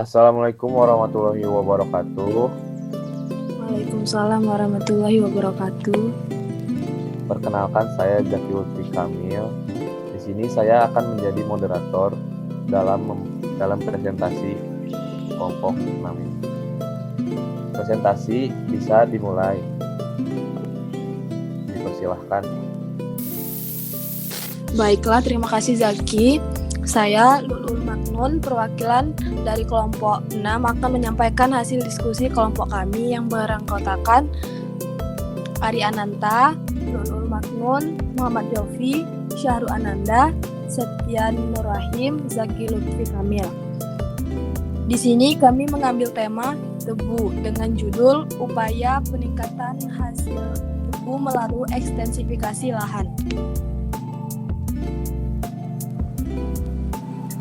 Assalamualaikum warahmatullahi wabarakatuh. Waalaikumsalam warahmatullahi wabarakatuh. Perkenalkan, saya Zaki Lutfi Kamil. Di sini saya akan menjadi moderator dalam presentasi kelompok 6 ini. Presentasi bisa dimulai. Dipersilahkan. Baiklah, terima kasih Zaki. Saya Lulul Maknun, perwakilan dari kelompok 6 akan menyampaikan hasil diskusi kelompok kami yang beranggotakan Ari Ananta, Lulul Maknun, Muhammad Yofi, Syahru Ananda, Septian Nurrahim, Zaki Lutfi Kamil. Di sini kami mengambil tema tebu dengan judul Upaya Peningkatan Hasil Tebu Melalui Ekstensifikasi Lahan.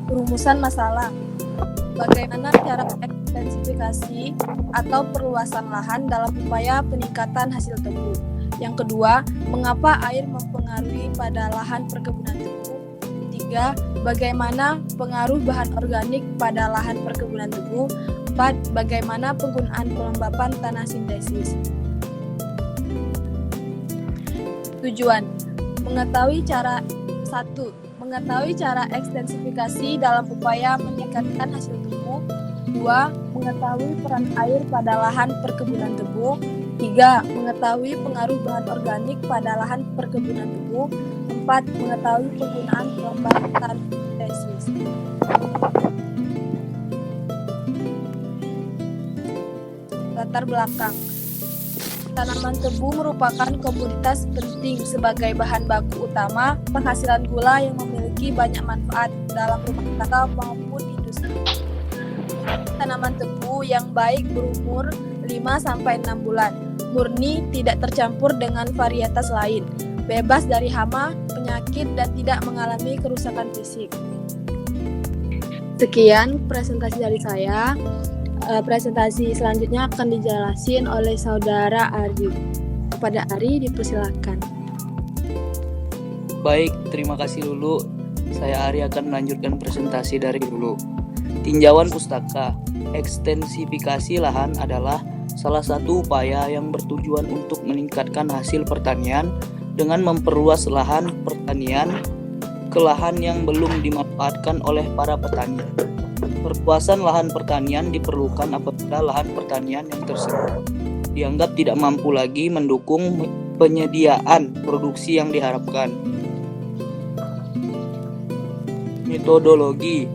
Rumusan masalah. Bagaimana cara ekstensifikasi atau perluasan lahan dalam upaya peningkatan hasil tebu? Yang kedua, mengapa air mempengaruhi pada lahan perkebunan tebu? 3. Bagaimana pengaruh bahan organik pada lahan perkebunan tebu? 4. Bagaimana penggunaan pelembapan tanah sintesis? Tujuan: mengetahui cara ekstensifikasi dalam upaya meningkatkan hasil tebu. 2. Mengetahui peran air pada lahan perkebunan tebu. 3. Mengetahui pengaruh bahan organik pada lahan perkebunan tebu. 4. Mengetahui penggunaan pelembapan sintesis. Latar belakang. Tanaman tebu merupakan komoditas penting sebagai bahan baku utama penghasilan gula yang memiliki banyak manfaat dalam rumah tangga maupun industri. Tanaman tebu yang baik berumur 5-6 bulan, murni, tidak tercampur dengan varietas lain, bebas dari hama, penyakit, dan tidak mengalami kerusakan fisik. Sekian presentasi dari saya. Presentasi selanjutnya akan dijelasin oleh saudara Ari. Kepada Ari dipersilakan. Baik, terima kasih Lulu. Saya Ari akan melanjutkan presentasi dari Lulu. Tinjauan pustaka. Ekstensifikasi lahan adalah salah satu upaya yang bertujuan untuk meningkatkan hasil pertanian dengan memperluas lahan pertanian ke lahan yang belum dimanfaatkan oleh para petani. Perluasan lahan pertanian diperlukan apabila lahan pertanian yang tersebut dianggap tidak mampu lagi mendukung penyediaan produksi yang diharapkan. Metodologi.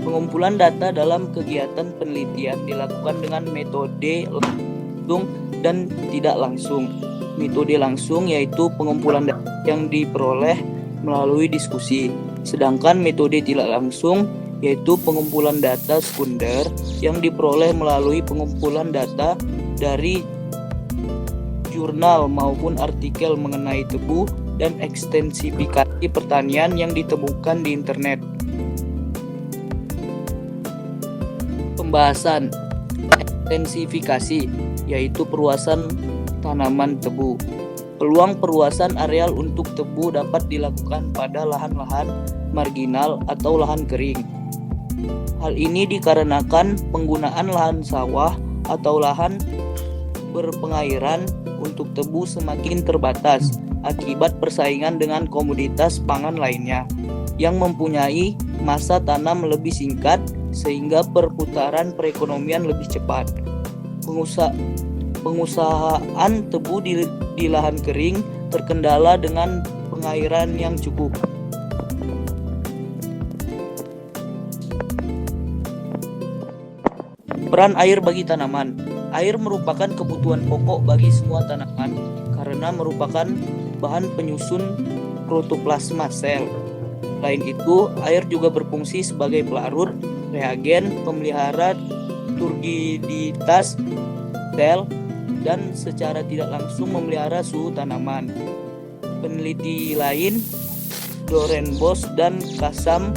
Pengumpulan data dalam kegiatan penelitian dilakukan dengan metode langsung dan tidak langsung. Metode langsung yaitu pengumpulan data yang diperoleh melalui diskusi, sedangkan metode tidak langsung yaitu pengumpulan data sekunder yang diperoleh melalui pengumpulan data dari jurnal maupun artikel mengenai tebu dan ekstensifikasi pertanian yang ditemukan di internet. Pembahasan ekstensifikasi yaitu perluasan tanaman tebu. Peluang perluasan areal untuk tebu dapat dilakukan pada lahan-lahan marginal atau lahan kering. Hal ini dikarenakan penggunaan lahan sawah atau lahan berpengairan untuk tebu semakin terbatas akibat persaingan dengan komoditas pangan lainnya yang mempunyai masa tanam lebih singkat sehingga perputaran perekonomian lebih cepat. Pengusahaan tebu di lahan kering terkendala dengan pengairan yang cukup. Peran air bagi tanaman. Air merupakan kebutuhan pokok bagi semua tanaman karena merupakan bahan penyusun protoplasma sel. Selain itu, air juga berfungsi sebagai pelarut, reagen, pemelihara turgiditas sel, dan secara tidak langsung memelihara suhu tanaman. Peneliti lain, Dorenbos dan Kasam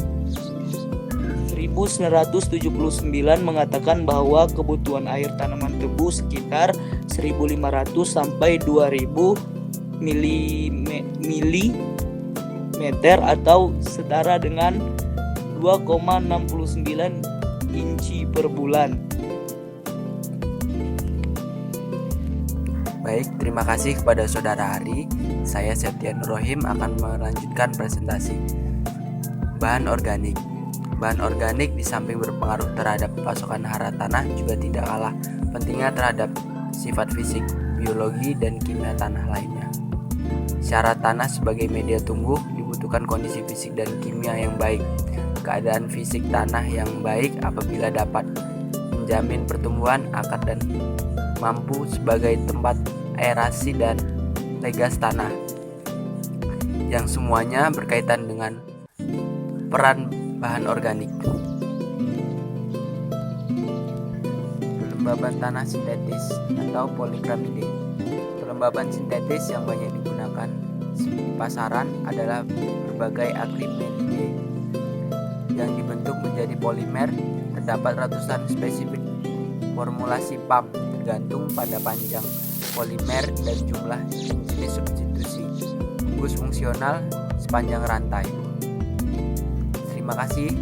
1979 mengatakan bahwa kebutuhan air tanaman tebu sekitar 1.500 sampai 2.000 mm atau setara dengan 2,69 inci per bulan. Baik, terima kasih kepada Saudara Hari. Saya Septian Rohim akan melanjutkan presentasi. Bahan organik. Bahan organik di samping berpengaruh terhadap pasokan hara tanah juga tidak kalah pentingnya terhadap sifat fisik, biologi, dan kimia tanah lainnya. Syarat tanah sebagai media tumbuh dibutuhkan kondisi fisik dan kimia yang baik. Keadaan fisik tanah yang baik apabila dapat menjamin pertumbuhan akar dan mampu sebagai tempat aerasi dan legas tanah, yang semuanya berkaitan dengan peran bahan organik. Pelembaban tanah sintetis atau polikarbonat. Pelembaban sintetis yang banyak digunakan di pasaran adalah berbagai akrilamide yang dibentuk menjadi polimer. Terdapat ratusan spesifik formulasi PAM tergantung pada panjang polimer dan jumlah jenis substitusi bungkus fungsional sepanjang rantai. Terima kasih.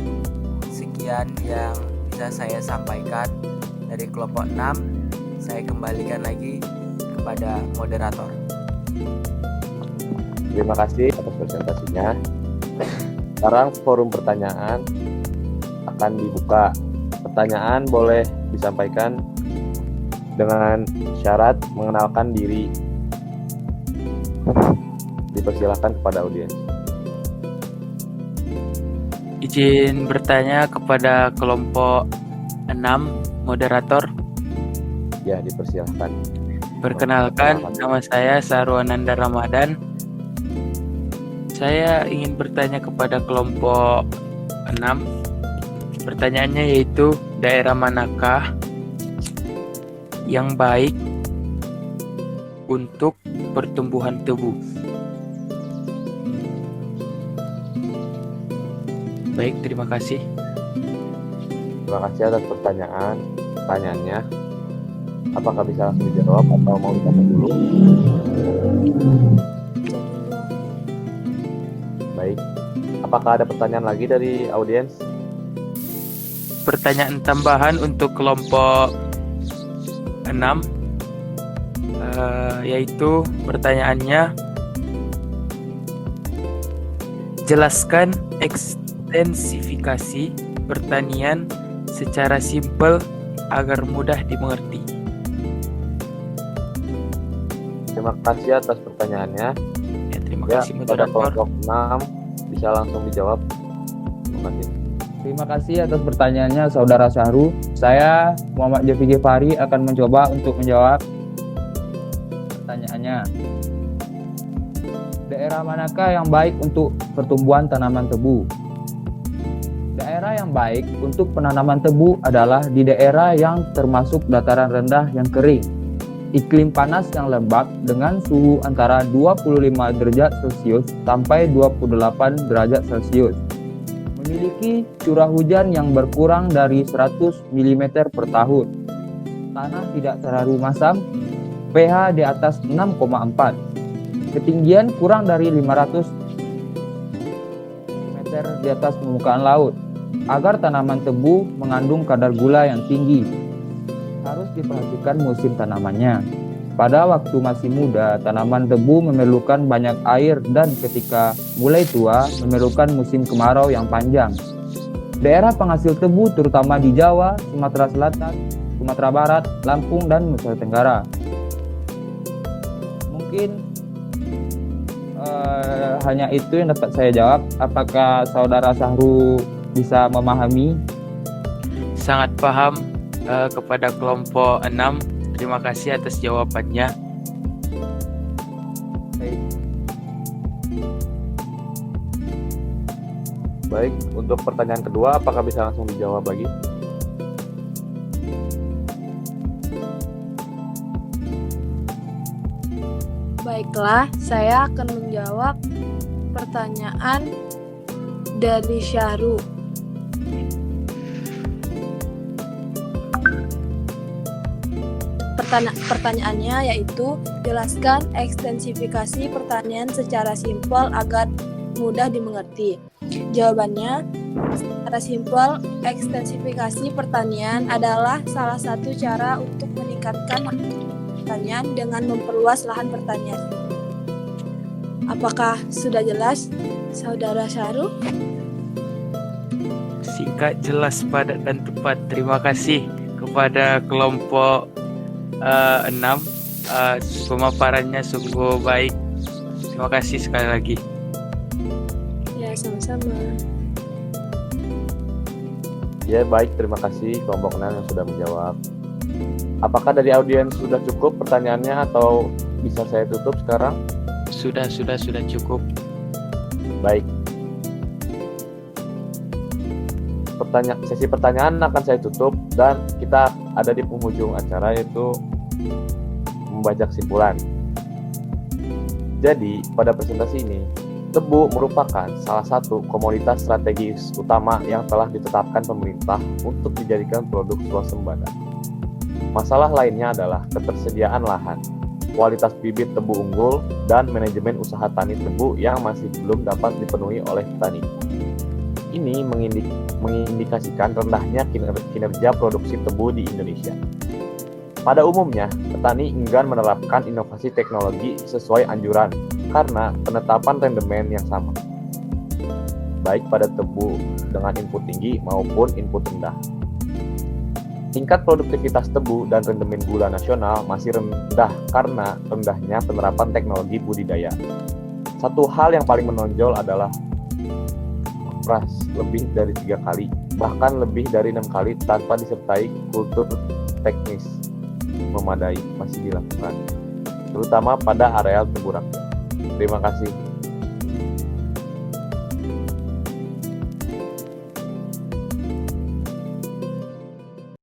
Sekian yang bisa saya sampaikan dari kelompok 6. Saya kembalikan lagi kepada moderator. Terima kasih atas presentasinya. Sekarang forum pertanyaan akan dibuka. Pertanyaan boleh disampaikan dengan syarat mengenalkan diri. Dipersilakan kepada audiens. Izin bertanya kepada kelompok 6, moderator. Ya, dipersilakan. Perkenalkan, nama saya Sarwananda Ramadan. Saya ingin bertanya kepada kelompok 6. Pertanyaannya yaitu, daerah manakah yang baik untuk pertumbuhan tebu? Baik, terima kasih. Terima kasih atas pertanyaannya. Apakah bisa langsung dijawab atau mau ditanya dulu? Baik. Apakah ada pertanyaan lagi dari audiens? Pertanyaan tambahan untuk kelompok 6, yaitu pertanyaannya, jelaskan ekstensifikasi pertanian secara simpel agar mudah dimengerti. Terima kasih atas pertanyaannya. Ya, terima Ya, kasih pada moderator. kelompok 6 bisa langsung dijawab. Terima kasih. Terima kasih atas pertanyaannya Saudara Syahru. Saya Muhammad Jafi Ghifari akan mencoba untuk menjawab pertanyaannya. Daerah manakah yang baik untuk pertumbuhan tanaman tebu? Daerah yang baik untuk penanaman tebu adalah di daerah yang termasuk dataran rendah yang kering, iklim panas yang lembab dengan suhu antara 25 derajat Celcius sampai 28 derajat Celcius. Memiliki curah hujan yang berkurang dari 100 mm per tahun. Tanah tidak terlalu masam, pH di atas 6,4. Ketinggian kurang dari 500 meter di atas permukaan laut. Agar tanaman tebu mengandung kadar gula yang tinggi, harus diperhatikan musim tanamannya. Pada waktu masih muda, tanaman tebu memerlukan banyak air dan ketika mulai tua, memerlukan musim kemarau yang panjang. Daerah penghasil tebu terutama di Jawa, Sumatera Selatan, Sumatera Barat, Lampung, dan Nusa Tenggara. Mungkin hanya itu yang dapat saya jawab. Apakah Saudara Syahru bisa memahami? Sangat paham kepada kelompok 6. Terima kasih atas jawabannya. Baik, untuk pertanyaan kedua, apakah bisa langsung dijawab lagi? Baiklah, saya akan menjawab pertanyaan dari Syahru. Pertanyaannya yaitu, jelaskan ekstensifikasi pertanian secara simpel agar mudah dimengerti. Jawabannya, Secara simpel, ekstensifikasi pertanian adalah salah satu cara untuk meningkatkan pertanian dengan memperluas lahan pertanian. Apakah sudah jelas, Saudara Syahrul? Singkat, jelas, padat, dan tepat. Terima kasih kepada kelompok 6. Pemaparannya sungguh baik. Terima kasih sekali lagi. Ya, sama-sama. Ya baik, terima kasih kelompok 6 yang sudah menjawab. Apakah dari audiens sudah cukup pertanyaannya atau bisa saya tutup sekarang? Sudah cukup. Baik. Sesi pertanyaan akan saya tutup dan kita ada di penghujung acara, yaitu membaca kesimpulan. Jadi pada presentasi ini, tebu merupakan salah satu komoditas strategis utama yang telah ditetapkan pemerintah untuk dijadikan produk swasembada. Masalah lainnya adalah ketersediaan lahan, kualitas bibit tebu unggul, dan manajemen usaha tani tebu yang masih belum dapat dipenuhi oleh petani. Ini mengindikasikan rendahnya kinerja produksi tebu di Indonesia. Pada umumnya, petani enggan menerapkan inovasi teknologi sesuai anjuran karena penetapan rendemen yang sama, baik pada tebu dengan input tinggi maupun input rendah. Tingkat produktivitas tebu dan rendemen gula nasional masih rendah karena rendahnya penerapan teknologi budidaya. Satu hal yang paling menonjol adalah pras lebih dari 3 kali, bahkan lebih dari 6 kali tanpa disertai kultur teknis memadai masih dilakukan, terutama pada areal tebu rakyat. Terima kasih.